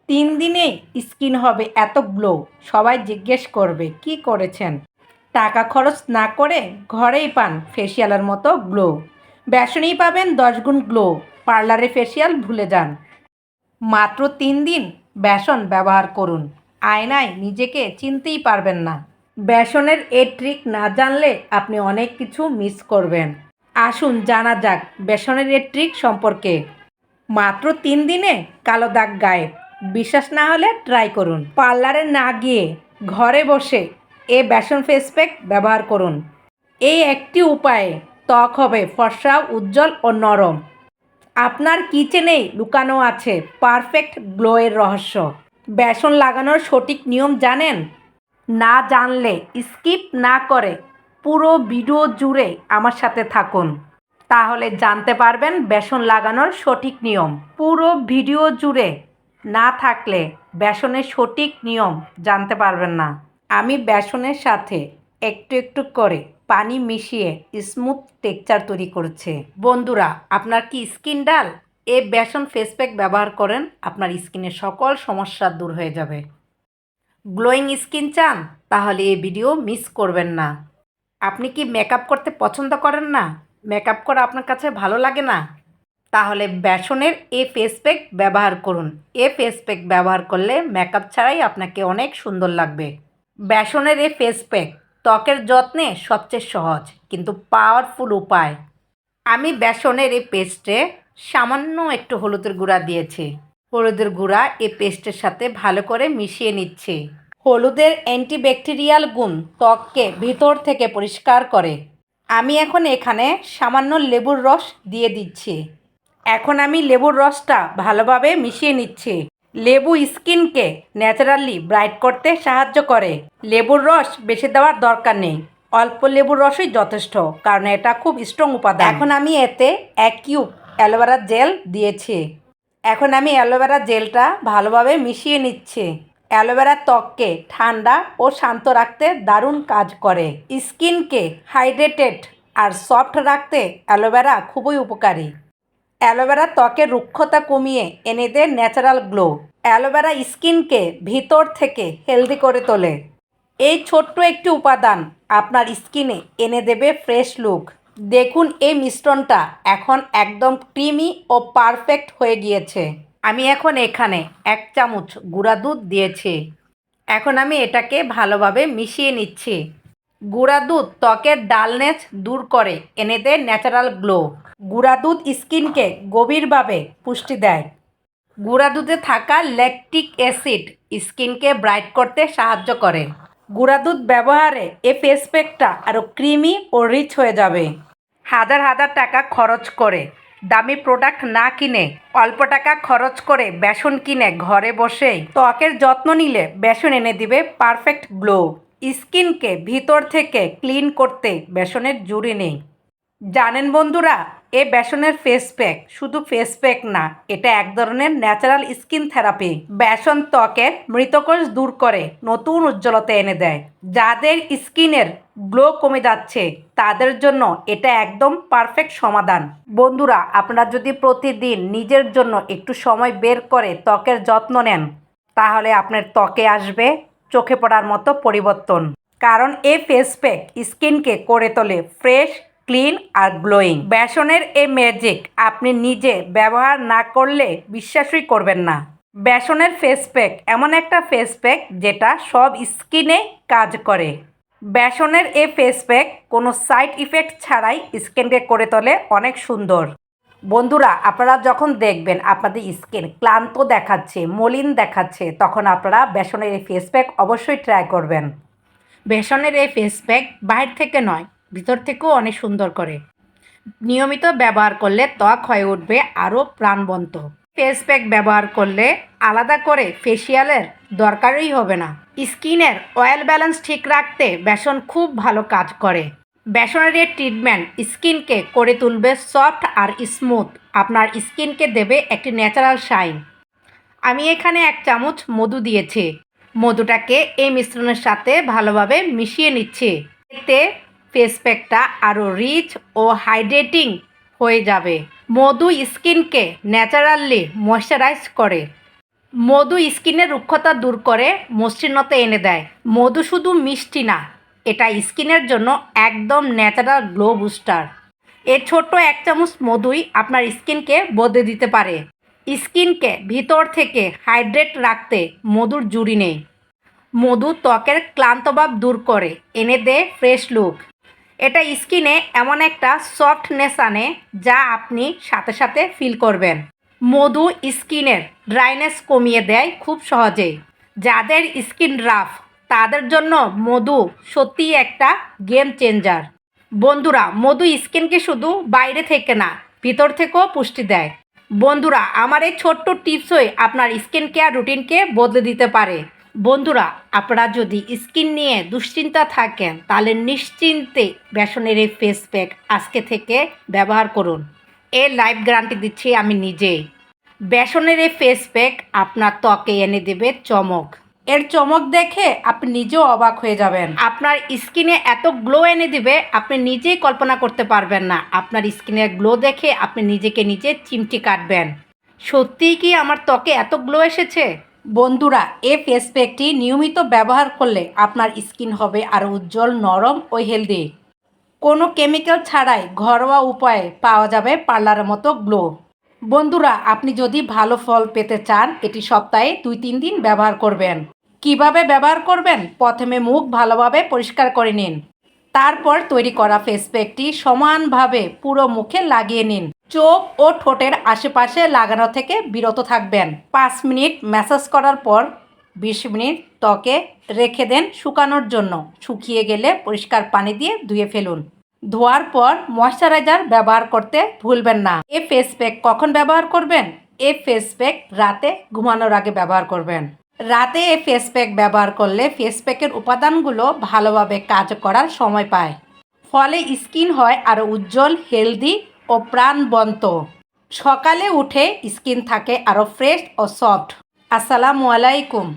3 দিনেই স্কিন হবে এত গ্লো, সবাই জিজ্ঞেস করবে কি করেছেন। টাকা খরচ না করে ঘরেই পান ফেসিয়ালের মতো গ্লো। বেসনেই পাবেন 10 গুণ গ্লো। পার্লারে ফেসিয়াল ভুলে যান। মাত্র 3 দিন বেসন ব্যবহার করুন, আয়নায় নিজেকে চিনতেই পারবেন না। বেসনের এই ট্রিক না জানলে আপনি অনেক কিছু মিস করবেন। আসুন জানা যাক বেসনের এই ট্রিক সম্পর্কে। মাত্র 3 দিনে কালো দাগ গায়েব। বিশ্বাস না হলে ট্রাই করুন। পার্লারে না গিয়ে ঘরে বসে এই বেসন ফেস প্যাক ব্যবহার করুন। এই একটি উপায়ে ত্বক হবে ফর্সা, উজ্জ্বল ও নরম। আপনার কিচেনেই লুকানো আছে পারফেক্ট গ্লোয়ের রহস্য। বেসন লাগানোর সঠিক নিয়ম জানেন? না জানলে স্কিপ না করে পুরো ভিডিও জুড়ে আমার সাথে থাকুন, তাহলে জানতে পারবেন বেসন লাগানোর সঠিক নিয়ম। পুরো ভিডিও জুড়ে না থাকলে বেসনের সঠিক নিয়ম জানতে পারবেন না। আমি বেসনের সাথে একটু একটু করে পানি মিশিয়ে স্মুথ টেক্সচার তৈরি করছে। বন্ধুরা, আপনার কি স্কিন ডাল? এই বেসন ফেস প্যাক ব্যবহার করেন, আপনার স্কিনের সকল সমস্যা দূর হয়ে যাবে। গ্লোয়িং স্কিন চান? তাহলে এই ভিডিও মিস করবেন না। আপনি কি মেকআপ করতে পছন্দ করেন না? মেকআপ করা আপনার কাছে ভালো লাগে না? তাহলে বেসনের এই ফেস প্যাক ব্যবহার করুন। এই ফেস প্যাক ব্যবহার করলে মেকআপ ছাড়াই আপনাকে অনেক সুন্দর লাগবে। বেসনের এই ফেস প্যাক ত্বকের যত্নে সবচেয়ে সহজ কিন্তু পাওয়ারফুল উপায়। আমি বেসনের এই পেস্টে সামান্য একটু হলুদের গুঁড়া দিয়েছি। হলুদের গুঁড়া এই পেস্টের সাথে ভালো করে মিশিয়ে নিচ্ছি। হলুদের অ্যান্টিব্যাকটেরিয়াল গুণ ত্বককে ভিতর থেকে পরিষ্কার করে। আমি এখন এখানে সামান্য লেবুর রস দিয়ে দিচ্ছি। এখন আমি লেবুর রসটা ভালোভাবে মিশিয়ে নিচ্ছি। লেবু স্কিনকে ন্যাচারালি ব্রাইট করতে সাহায্য করে। লেবুর রস বেশি দেওয়ার দরকার নেই, অল্প লেবুর রসই যথেষ্ট, কারণ এটা খুব স্ট্রং উপাদান। এখন আমি এতে 1 কিউব অ্যালোভেরা জেল দিয়েছি। এখন আমি অ্যালোভেরা জেলটা ভালোভাবে মিশিয়ে নিচ্ছি। অ্যালোভেরা ত্বককে ঠান্ডা ও শান্ত রাখতে দারুণ কাজ করে। স্কিনকে হাইড্রেটেড আর সফট রাখতে অ্যালোভেরা খুবই উপকারী। অ্যালোভেরা ত্বকের রুক্ষতা কমিয়ে এনে দেয় ন্যাচারাল গ্লো। অ্যালোভেরা স্কিনকে ভিতর থেকে হেলদি করে তোলে। এই ছোট্ট একটি উপাদান আপনার স্কিনে এনে দেবে ফ্রেশ লুক। দেখুন এই মিশ্রণটা এখন একদম ক্রিমি ও পারফেক্ট হয়ে গিয়েছে। আমি এখন এখানে 1 চামচ গুঁড়া দুধ দিয়েছি। এখন আমি এটাকে ভালোভাবে মিশিয়ে নিচ্ছি। গুঁড়া দুধ ত্বকের ডালনেস দূর করে এনে দেয় ন্যাচারাল গ্লো। গুঁড়া দুধ স্কিনকে গভীরভাবে পুষ্টি দেয়। গুঁড়া দুধে থাকা ল্যাকটিক অ্যাসিড স্কিনকে ব্রাইট করতে সাহায্য করে। গুঁড়া দুধ ব্যবহারে এই ফেস প্যাকটা আরও ক্রিমি ও রিচ হয়ে যাবে। হাজার হাজার টাকা খরচ করে দামি প্রোডাক্ট না কিনে অল্প টাকা খরচ করে বেসন কিনে ঘরে বসেই ত্বকের যত্ন নিলে বেসন এনে দিবে পারফেক্ট গ্লো। স্কিনকে ভিতর থেকে ক্লিন করতে বেসনের জুড়ি নেই। জানেন বন্ধুরা, এই বেসনের ফেস প্যাক শুধু ফেস প্যাক না, এটা এক ধরনের ন্যাচারাল স্কিন থেরাপি। বেসন ত্বকের মৃতকোষ দূর করে নতুন উজ্জ্বলতা এনে দেয়। যাদের স্কিনের গ্লো কমে যাচ্ছে তাদের জন্য এটা একদম পারফেক্ট সমাধান। বন্ধুরা, আপনারা যদি প্রতিদিন নিজের জন্য একটু সময় বের করে ত্বকের যত্ন নেন, তাহলে আপনার ত্বকে আসবে চোখে পড়ার মতো পরিবর্তন। কারণ এই ফেস প্যাক স্কিনকে করে তোলে ফ্রেশ, ক্লিন আর গ্লোয়িং। বেসনের এই ম্যাজিক আপনি নিজে ব্যবহার না করলে বিশ্বাসই করবেন না। বেসনের ফেস প্যাক এমন একটা ফেস প্যাক যেটা সব স্কিনে কাজ করে। বেসনের এই ফেস প্যাক কোনো সাইড ইফেক্ট ছাড়াই স্কিনকে করে তোলে অনেক সুন্দর। বন্ধুরা, আপনারা যখন দেখবেন আপনাদের স্কিন ক্লান্ত দেখাচ্ছে, মলিন দেখাচ্ছে, তখন আপনারা বেসনের এই ফেস প্যাক অবশ্যই ট্রাই করবেন। বেসনের এই ফেস প্যাক বাইরে থেকে নয়, ভিতর থেকেও অনেক সুন্দর করে। নিয়মিত ব্যবহার করলে ত্বক হয়ে উঠবে আরও প্রাণবন্ত। ফেস প্যাক ব্যবহার করলে আলাদা করে ফেসিয়ালের দরকারই হবে না। স্কিনের অয়েল ব্যালেন্স ঠিক রাখতে বেসন খুব ভালো কাজ করে। বেসনের এই ট্রিটমেন্ট স্কিনকে করে তুলবে সফট আর স্মুথ। আপনার স্কিনকে দেবে একটি ন্যাচারাল শাইন। আমি এখানে 1 চামচ মধু দিয়েছি। মধুটাকে এই মিশ্রণের সাথে ভালোভাবে মিশিয়ে নিচ্ছি। এতে ফেস প্যাকটা আরও রিচ ও হাইড্রেটিং হয়ে যাবে। মধু স্কিনকে ন্যাচারালি ময়শ্চারাইজ করে। মধু স্কিনের রুক্ষতা দূর করে মসৃণতা এনে দেয়। মধু শুধু মিষ্টি না, এটা স্কিনের জন্য একদম ন্যাচারাল গ্লো বুস্টার। এর ছোট্ট 1 চামচ মধুই আপনার স্কিনকে বদলে দিতে পারে। স্কিনকে ভিতর থেকে হাইড্রেট রাখতে মধুর জুড়ি নেই। মধু ত্বকের ক্লান্ত ভাব দূর করে এনে দেয় ফ্রেশ লুক। এটা স্কিনে এমন একটা সফটনেস আনে যা আপনি সাথে সাথে ফিল করবেন। মধু স্কিনের ড্রাইনেস কমিয়ে দেয় খুব সহজেই। যাদের স্কিন রাফ তাদের জন্য মধু সত্যিই একটা গেম চেঞ্জার। বন্ধুরা, মধু স্কিনকে শুধু বাইরে থেকে না, ভিতর থেকেও পুষ্টি দেয়। বন্ধুরা, আমার এই ছোট্ট টিপসই আপনার স্কিন কেয়ার রুটিনকে বদলে দিতে পারে। বন্ধুরা, আপনারা যদি স্কিন নিয়ে দুশ্চিন্তা থাকেন তাহলে নিশ্চিন্তে বেসনের এই ফেস প্যাক আজকে থেকে ব্যবহার করুন। এর লাইফ গ্যারান্টি দিচ্ছি আমি নিজেই। বেসনের এই ফেস প্যাক আপনার ত্বকে এনে দেবে চমক। এর চমক দেখে আপনি নিজেও অবাক হয়ে যাবেন। আপনার স্কিনে এত গ্লো এনে দিবে আপনি নিজেই কল্পনা করতে পারবেন না। আপনার স্কিনের গ্লো দেখে আপনি নিজেকে নিজে চিমটি কাটবেন। সত্যিই কি আমার ত্বকে এত গ্লো এসেছে? বন্ধুরা, এই ফেস প্যাকটি নিয়মিত ব্যবহার করলে আপনার স্কিন হবে আরও উজ্জ্বল, নরম ও হেলদি। কোনো কেমিক্যাল ছাড়াই ঘরোয়া উপায়ে পাওয়া যাবে পার্লারের মতো গ্লো। বন্ধুরা, আপনি যদি ভালো ফল পেতে চান এটি সপ্তাহে 2-3 দিন ব্যবহার করবেন। কিভাবে ব্যবহার করবেন? প্রথমে মুখ ভালোভাবে পরিষ্কার করে নিন। তারপর তৈরি করা ফেস প্যাকটি সমানভাবে পুরো মুখে লাগিয়ে নিন। চোখ ও ঠোঁটের আশেপাশে লাগানো থেকে বিরত থাকবেন। 5 মিনিট ম্যাসাজ করার পর 20 মিনিট ত্বকে রেখে দেন শুকানোর জন্য। শুকিয়ে গেলে পরিষ্কার পানি দিয়ে ধুয়ে ফেলুন। ধোয়ার পর ময়শ্চারাইজার ব্যবহার করতে ভুলবেন না। এই ফেস প্যাক কখন ব্যবহার করবেন? এই ফেস প্যাক রাতে ঘুমানোর আগে ব্যবহার করবেন। রাতে এই ফেস প্যাক ব্যবহার করলে ফেস প্যাকের উপাদানগুলো ভালোভাবে কাজ করার সময় পায়। ফলে স্কিন হয় আরও উজ্জ্বল, হেলদি ও প্রাণবন্ত। সকালে উঠে স্কিন থাকে আরও ফ্রেশ ও সফট। আসসালামু আলাইকুম।